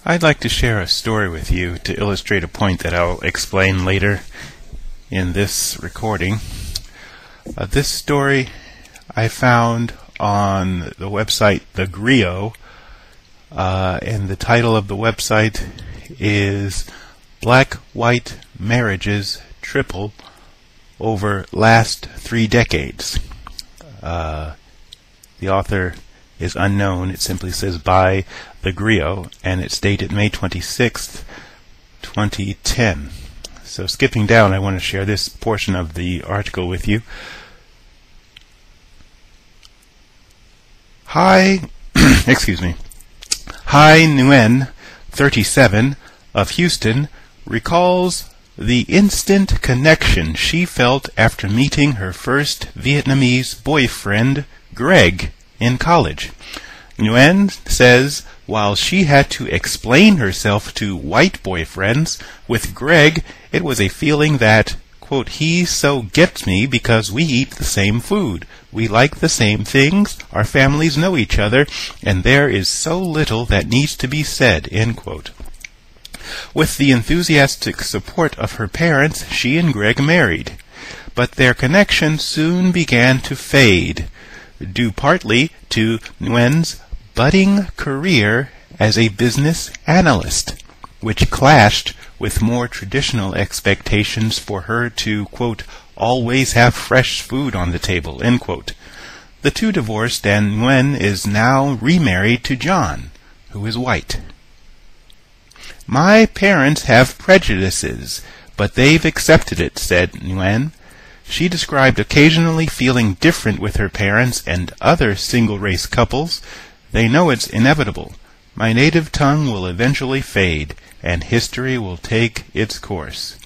I'd like to share a story with you to illustrate a point that I'll explain later in this recording. This story I found on the website The Griot, and the title of the website is Black-White Marriages Triple Over Last 3 Decades. The author is unknown. It simply says by The Griot, and it's dated May 26th, 2010. So skipping down, I want to share this portion of the article with you. Hai Nguyen, 37, of Houston, recalls the instant connection she felt after meeting her first Vietnamese boyfriend, Greg, in college. Nguyen says while she had to explain herself to white boyfriends, with Greg it was a feeling that, quote, he so gets me because we eat the same food, we like the same things, our families know each other, and there is so little that needs to be said, end quote. With the enthusiastic support of her parents, she and Greg married. But their connection soon began to fade, due partly to Nguyen's budding career as a business analyst, which clashed with more traditional expectations for her to, quote, always have fresh food on the table, end quote. The two divorced, and Nguyen is now remarried to John, who is white. My parents have prejudices, but they've accepted it, said Nguyen. She described occasionally feeling different with her parents and other single-race couples. They know it's inevitable. My native tongue will eventually fade, and history will take its course.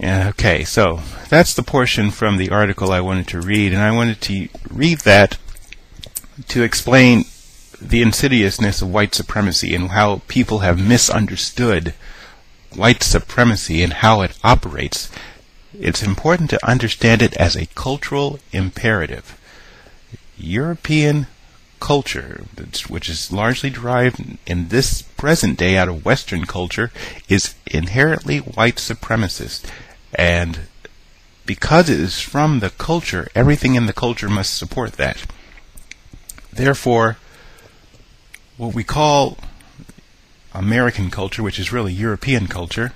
Okay, so that's the portion from the article I wanted to read, and I wanted to read that to explain the insidiousness of white supremacy and how people have misunderstood white supremacy and how it operates. It's important to understand it as a cultural imperative. European culture, which is largely derived in this present day out of Western culture, is inherently white supremacist. And because it is from the culture, everything in the culture must support that. Therefore, what we call American culture, which is really European culture,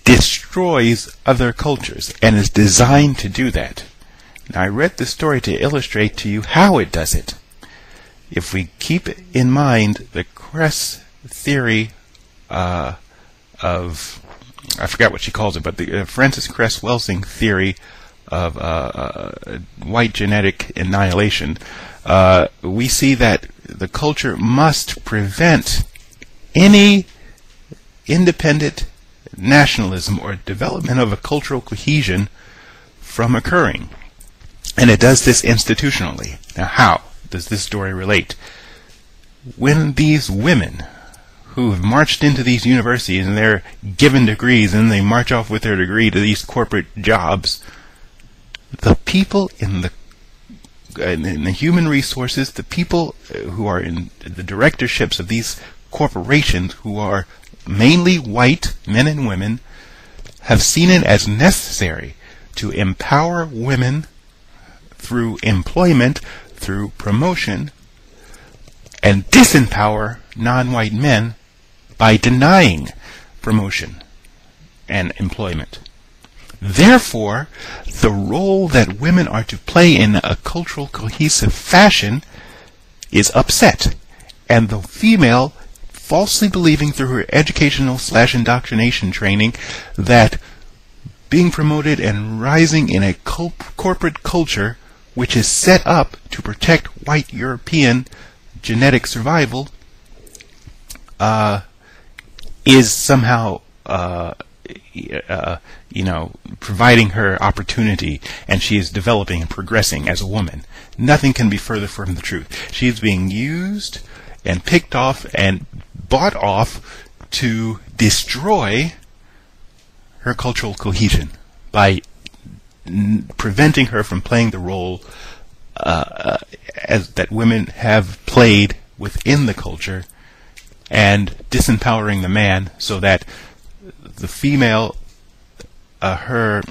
destroys other cultures and is designed to do that. Now, I read the story to illustrate to you how it does it. If we keep in mind the Kress theory of, I forgot what she calls it, but the Frances Cress Welsing theory of white genetic annihilation, we see that the culture must prevent any independent nationalism or development of a cultural cohesion from occurring. And it does this institutionally. Now, how does this story relate? When these women who have marched into these universities and they're given degrees and they march off with their degree to these corporate jobs, the people in the human resources, the people who are in the directorships of these corporations, who are mainly white men and women, have seen it as necessary to empower women through employment, through promotion, and disempower non-white men by denying promotion and employment. Therefore, the role that women are to play in a cultural cohesive fashion is upset, and the female, falsely believing through her educational/indoctrination training that being promoted and rising in a corporate culture which is set up to protect white European genetic survival is somehow providing her opportunity, and she is developing and progressing as a woman. Nothing can be further from the truth. She is being used and picked off and bought off to destroy her cultural cohesion by preventing her from playing the role as that women have played within the culture and disempowering the man so that the female, her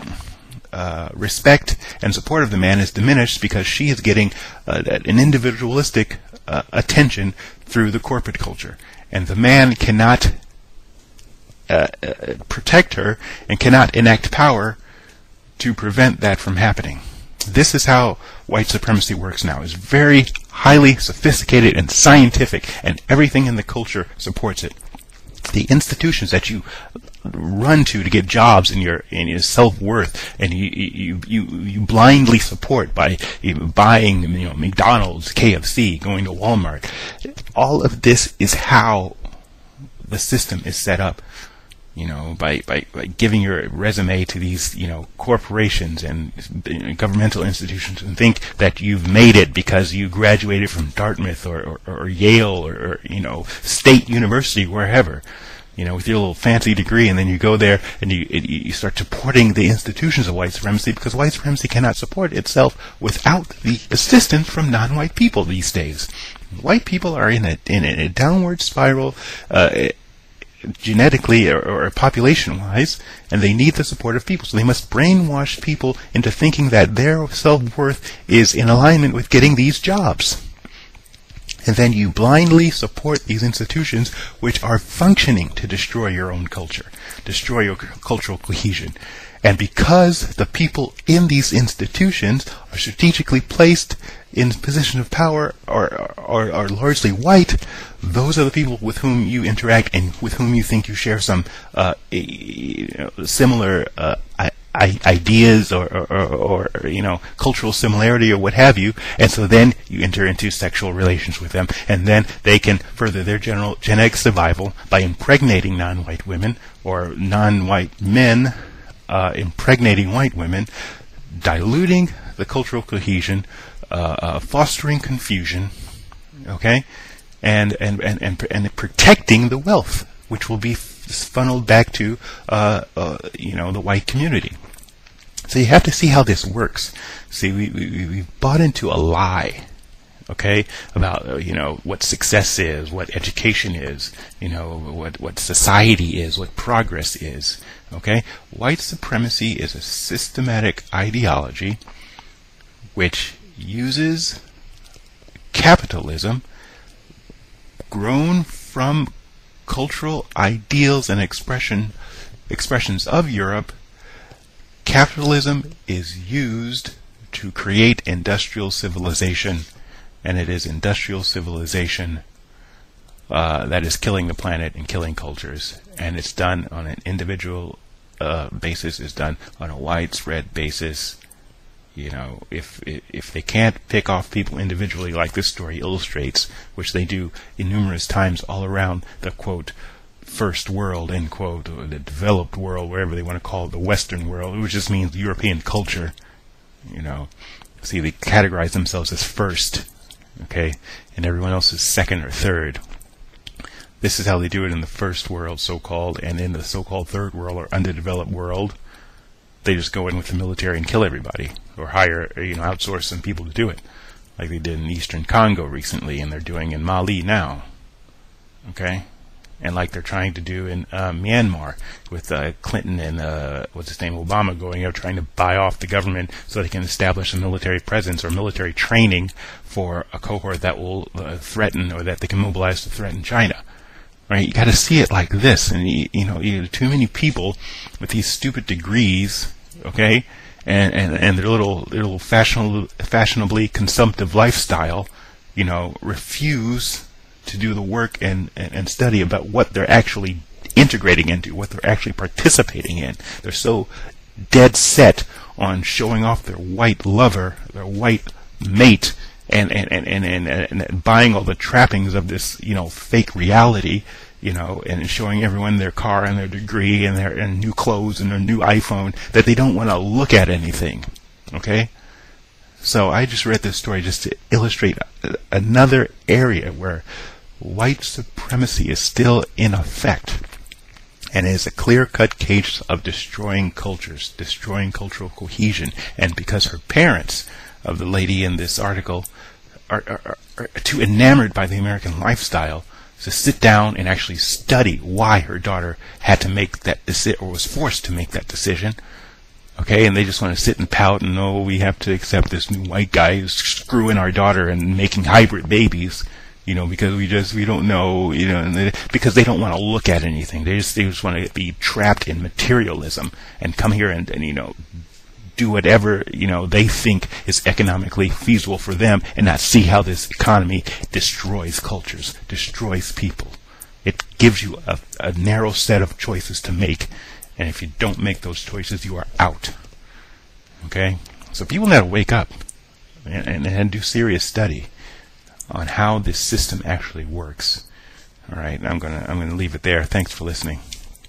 respect and support of the man is diminished because she is getting an individualistic attention through the corporate culture. And the man cannot protect her and cannot enact power to prevent that from happening. This is how white supremacy works now. It's very highly sophisticated and scientific, and everything in the culture supports it. The institutions that you run to get jobs and your self-worth, and you blindly support by buying, McDonald's, KFC, going to Walmart. All of this is how the system is set up. By giving your resume to these, corporations and governmental institutions and think that you've made it because you graduated from Dartmouth or Yale or State University, wherever, with your little fancy degree, and then you go there and you start supporting the institutions of white supremacy, because white supremacy cannot support itself without the assistance from non-white people these days. White people are in a downward spiral, genetically or population-wise, and they need the support of people. So they must brainwash people into thinking that their self-worth is in alignment with getting these jobs. And then you blindly support these institutions which are functioning to destroy your own culture, destroy your cultural cohesion. And because the people in these institutions are strategically placed in position of power or are largely white, those are the people with whom you interact and with whom you think you share some similar ideas or cultural similarity or what have you. And so then you enter into sexual relations with them, and then they can further their general genetic survival by impregnating non-white women or non-white men, impregnating white women, diluting the cultural cohesion, fostering confusion, okay, and protecting the wealth, which will be funneled back to the white community. So you have to see how this works. See, we bought into a lie, okay, about what success is, what education is, what society is, what progress is. Okay, white supremacy is a systematic ideology which uses capitalism grown from cultural ideals and expressions of Europe. Capitalism is used to create industrial civilization, and it is industrial civilization that is killing the planet and killing cultures. And it's done on an individual basis. It's done on a widespread basis. If they can't pick off people individually, like this story illustrates, which they do in numerous times all around the, quote, first world, end quote, or the developed world, wherever they want to call it, the Western world, which just means European culture. See, they categorize themselves as first, okay, and everyone else is second or third. This is how they do it in the first world, so-called, and in the so-called third world or underdeveloped world, they just go in with the military and kill everybody, or hire, outsource some people to do it, like they did in Eastern Congo recently, and they're doing in Mali now, okay, and like they're trying to do in Myanmar with Clinton and Obama going out trying to buy off the government so they can establish a military presence or military training for a cohort that will threaten, or that they can mobilize to threaten China. Right? You got to see it like this, and you too many people with these stupid degrees, okay, and their little fashionably consumptive lifestyle, refuse to do the work and study about what they're actually integrating into, what they're actually participating in. They're so dead set on showing off their white lover, their white mate, and buying all the trappings of this, fake reality, and showing everyone their car and their degree and their new clothes and their new iPhone, that they don't want to look at anything. Okay? So I just read this story just to illustrate another area where white supremacy is still in effect, and is a clear-cut case of destroying cultures, destroying cultural cohesion. And because her parents, of the lady in this article, are too enamored by the American lifestyle to sit down and actually study why her daughter had to make that decision, or was forced to make that decision. Okay, and they just want to sit and pout and, oh, we have to accept this new white guy who's screwing our daughter and making hybrid babies, because we don't know, and because they don't want to look at anything. They just want to be trapped in materialism and come here and do whatever they think is economically feasible for them, and not see how this economy destroys cultures, destroys people. It gives you a narrow set of choices to make. And if you don't make those choices, you are out. Okay? So people need to wake up and do serious study on how this system actually works. All right, I'm gonna leave it there. Thanks for listening.